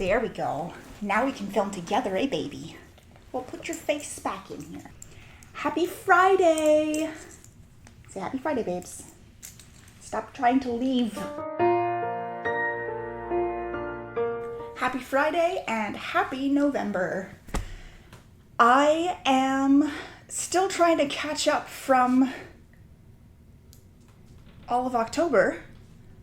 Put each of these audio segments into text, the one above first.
There we go. Now we can film together, eh, baby? Well, put your face back in here. Happy Friday! Say happy Friday, babes. Stop trying to leave. Happy Friday and happy November. I am still trying to catch up from all of October.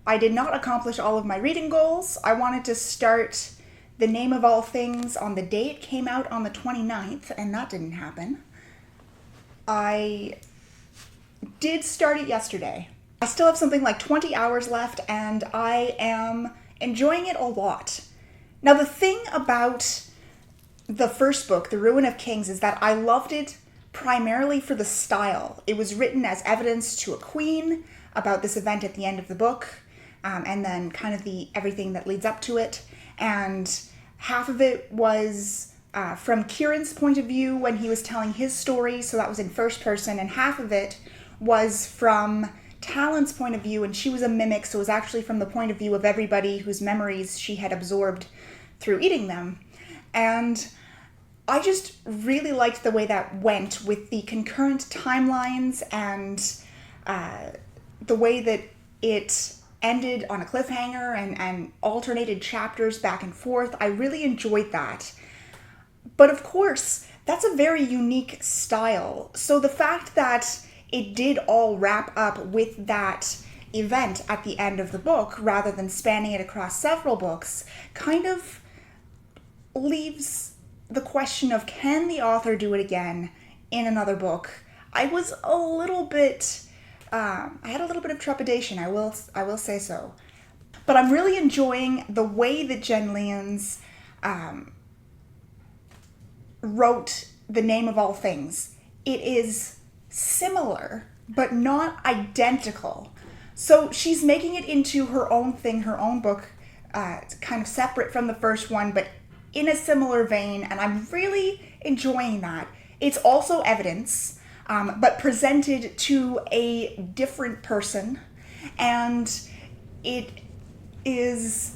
I did not accomplish all of my reading goals. I wanted to start The Name of All Things on the day it came out on the 29th, and that didn't happen. I did start it yesterday. I still have something like 20 hours left, and I am enjoying it a lot. Now, the thing about the first book, The Ruin of Kings, is that I loved it primarily for the style. It was written as evidence to a queen about this event at the end of the book, and then kind of everything that leads up to it. And half of it was from Kieran's point of view when he was telling his story, so that was in first person, and half of it was from Talon's point of view, and she was a mimic, so it was actually from the point of view of everybody whose memories she had absorbed through eating them. And I just really liked the way that went with the concurrent timelines and the way that it ended on a cliffhanger and alternated chapters back and forth. I really enjoyed that. But of course, that's a very unique style. So the fact that it did all wrap up with that event at the end of the book, rather than spanning it across several books, kind of leaves the question of, can the author do it again in another book? I was a little bit, I had a little bit of trepidation, I will say so. But I'm really enjoying the way that Jen Lyons wrote The Name of All Things. It is similar, but not identical. So she's making it into her own thing, her own book, kind of separate from the first one, but in a similar vein, and I'm really enjoying that. It's also evidence, but presented to a different person, and it is...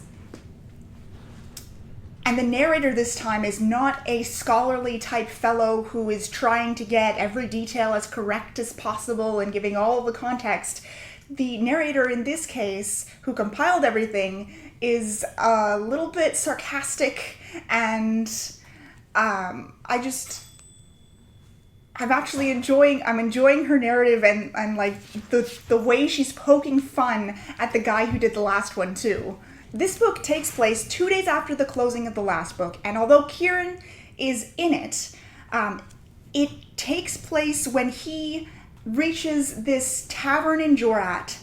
And the narrator this time is not a scholarly type fellow who is trying to get every detail as correct as possible and giving all the context. The narrator in this case, who compiled everything, is a little bit sarcastic, and I'm enjoying her narrative and like the way she's poking fun at the guy who did the last one too. This book takes place 2 days after the closing of the last book, and although Kieran is in it, it takes place when he reaches this tavern in Jorat,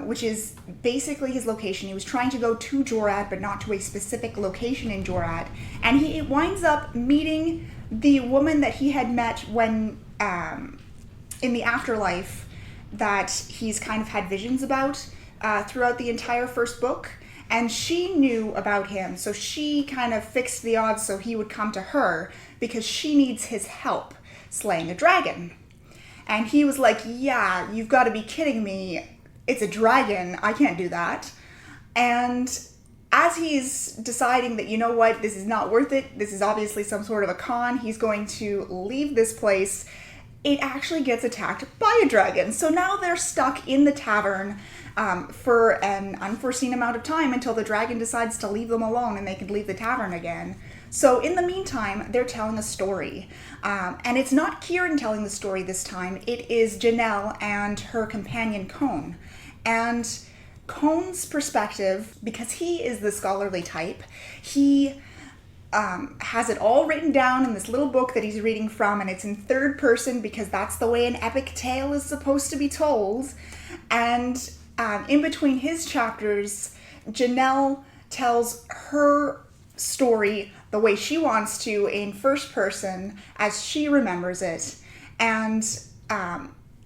which is basically his location. He was trying to go to Jorat, but not to a specific location in Jorat, and he winds up meeting the woman that he had met when, in the afterlife, that he's kind of had visions about throughout the entire first book. And she knew about him, so she kind of fixed the odds so he would come to her because she needs his help slaying a dragon. And he was like, yeah, you've got to be kidding me. It's a dragon. I can't do that. And as he's deciding that, you know what, this is not worth it, this is obviously some sort of a con, he's going to leave this place, it actually gets attacked by a dragon. So now they're stuck in the tavern for an unforeseen amount of time until the dragon decides to leave them alone and they can leave the tavern again. So in the meantime, they're telling a story. And it's not Kieran telling the story this time, it is Janelle and her companion Cone. And Cone's perspective, because he is the scholarly type, he has it all written down in this little book that he's reading from, and it's in third person because that's the way an epic tale is supposed to be told. And in between his chapters, Janelle tells her story the way she wants to in first person as she remembers it. And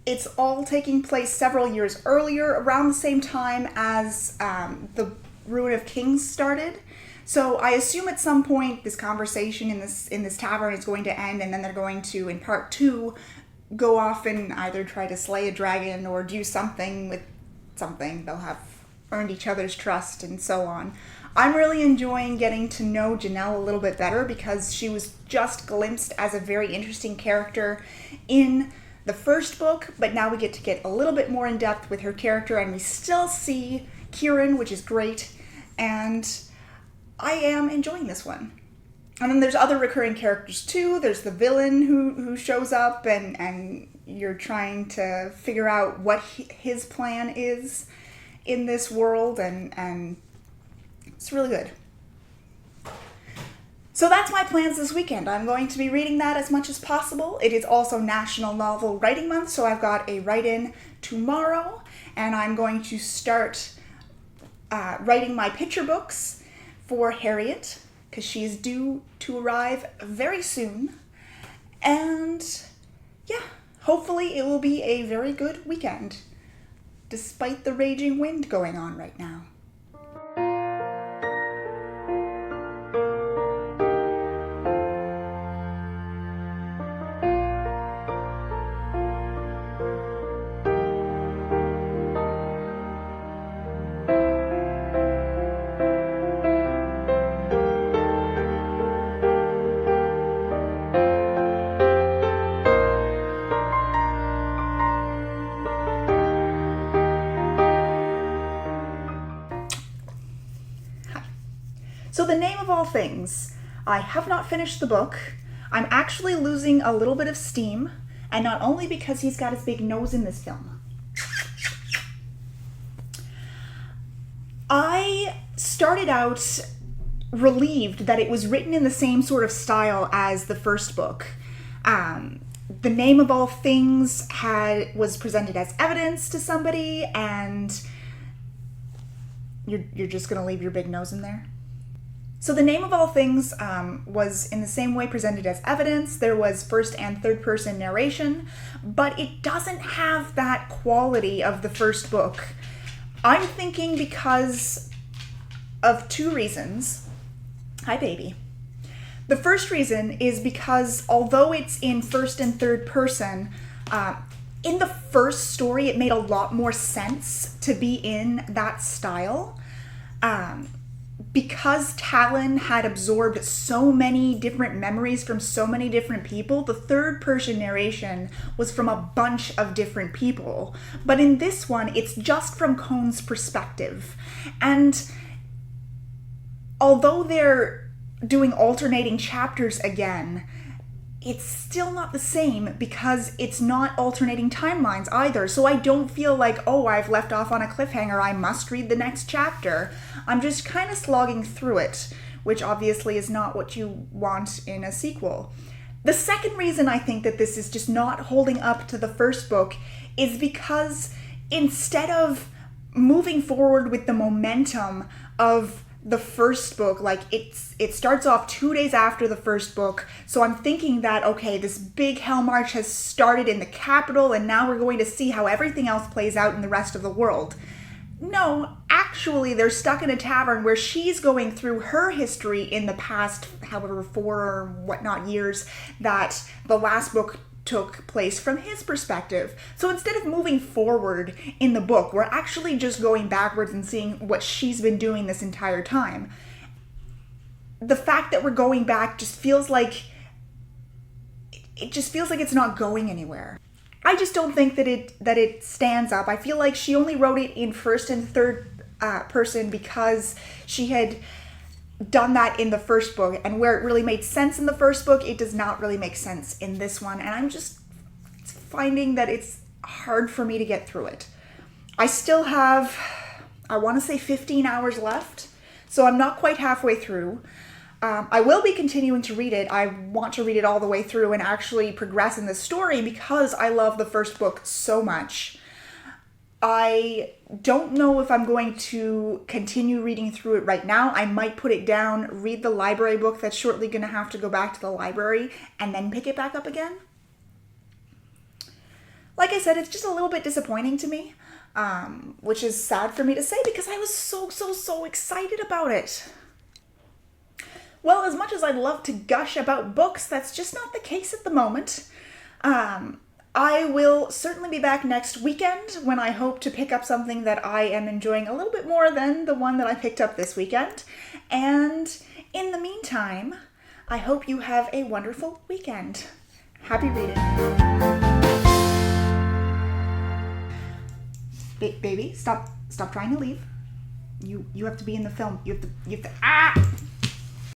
it's all taking place several years earlier, around the same time as the Ruin of Kings started. So I assume at some point this conversation in this tavern is going to end, and then they're going to, in part 2, go off and either try to slay a dragon or do something with something. They'll have earned each other's trust and so on. I'm really enjoying getting to know Janelle a little bit better because she was just glimpsed as a very interesting character in the first book, but now we get a little bit more in depth with her character, and we still see Kieran, which is great, and I am enjoying this one. And then there's other recurring characters too. There's the villain who shows up, and you're trying to figure out what his plan is in this world, and it's really good. So that's my plans this weekend. I'm going to be reading that as much as possible. It is also National Novel Writing Month, so I've got a write-in tomorrow, and I'm going to start writing my picture books for Harriet, because she's due to arrive very soon. And yeah, hopefully it will be a very good weekend, despite the raging wind going on right now. So The Name of All Things. I have not finished the book. I'm actually losing a little bit of steam, and not only because he's got his big nose in this film. I started out relieved that it was written in the same sort of style as the first book. The Name of All Things was presented as evidence to somebody, and you're just gonna leave your big nose in there? So The Name of All Things was in the same way presented as evidence. There was first and third person narration, but it doesn't have that quality of the first book. I'm thinking because of two reasons. Hi, baby. The first reason is because although it's in first and third person, in the first story it made a lot more sense to be in that style. Because Talon had absorbed so many different memories from so many different people, the third person narration was from a bunch of different people. But in this one, it's just from Cone's perspective. And although they're doing alternating chapters again, it's still not the same because it's not alternating timelines either. So I don't feel like, oh, I've left off on a cliffhanger, I must read the next chapter. I'm just kind of slogging through it, which obviously is not what you want in a sequel. The second reason I think that this is just not holding up to the first book is because instead of moving forward with the momentum of the first book, like it starts off 2 days after the first book, so I'm thinking that, okay, this big hell march has started in the capital and now we're going to see how everything else plays out in the rest of the world. No, actually they're stuck in a tavern where she's going through her history in the past, however 4 or whatnot years that the last book took place from his perspective. So instead of moving forward in the book, we're actually just going backwards and seeing what she's been doing this entire time. The fact that we're going back just feels like it's not going anywhere. I just don't think that it stands up. I feel like she only wrote it in first and third person because she had done that in the first book, and where it really made sense in the first book, it does not really make sense in this one, and I'm just finding that it's hard for me to get through it. I still have, I want to say 15 hours left, so I'm not quite halfway through. I will be continuing to read it. I want to read it all the way through and actually progress in the story because I love the first book so much. I don't know if I'm going to continue reading through it right now. I might put it down, read the library book that's shortly going to have to go back to the library, and then pick it back up again. Like I said, it's just a little bit disappointing to me, which is sad for me to say because I was so excited about it. Well, as much as I'd love to gush about books, that's just not the case at the moment. I will certainly be back next weekend when I hope to pick up something that I am enjoying a little bit more than the one that I picked up this weekend. And in the meantime, I hope you have a wonderful weekend. Happy reading. Baby, stop trying to leave. You have to be in the film. You have to